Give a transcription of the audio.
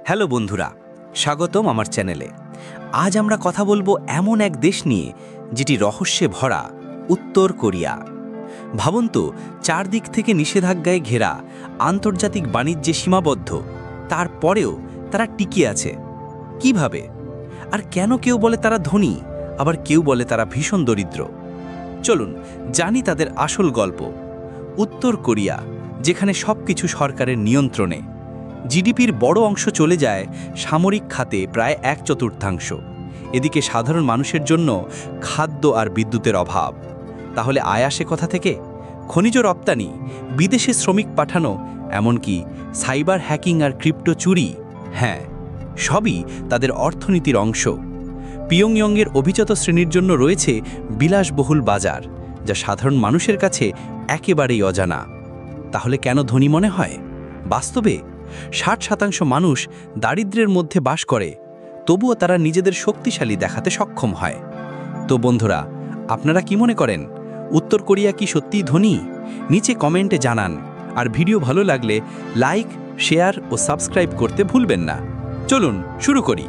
Hello বন্ধুরা, স্বাগতম আমার চ্যানেলে। আজ আমরা কথা বলবো এমন এক দেশ নিয়ে যেটি রহস্যে ভরা, উত্তর কোরিয়া। ভাবুন তো, চারদিক থেকে নিষেধাজ্ঞায় ঘেরা, আন্তর্জাতিক বাণিজ্যে সীমাবদ্ধ, তারপরেও তারা টিকে আছে কিভাবে? আর কেন কেউ বলে তারা ধনী, আবার কেউ বলে তারা ভীষণ দরিদ্র? চলুন জানি তাদের আসল গল্প। উত্তর কোরিয়া, যেখানে সবকিছু সরকারের নিয়ন্ত্রণে। জিডিপির বড় অংশ চলে যায় সামরিক খাতে, প্রায় 1/4। এদিকে সাধারণ মানুষের জন্য খাদ্য আর বিদ্যুতের অভাব। তাহলে আয় আসে কোথা থেকে? খনিজ রপ্তানি, বিদেশে শ্রমিক পাঠানো, এমনকি সাইবার হ্যাকিং আর ক্রিপ্টো চুরি। হ্যাঁ, সবই তাদের অর্থনীতির অংশ। পিয়ংইয়ংয়ের অভিজাত শ্রেণীর জন্য রয়েছে বিলাসবহুল বাজার, যা সাধারণ মানুষের কাছে একেবারেই অজানা। তাহলে কেন ধনী মনে হয়? বাস্তবে 60% মানুষ দারিদ্র্যের মধ্যে বাস করে, তবুও তারা নিজেদের শক্তিশালী দেখাতে সক্ষম হয়। তো বন্ধুরা, আপনারা কি মনে করেন, উত্তর কোরিয়া কি সত্যিই ধনী? নিচে কমেন্টে জানান। আর ভিডিও ভালো লাগলে লাইক, শেয়ার ও সাবস্ক্রাইব করতে ভুলবেন না। চলুন শুরু করি।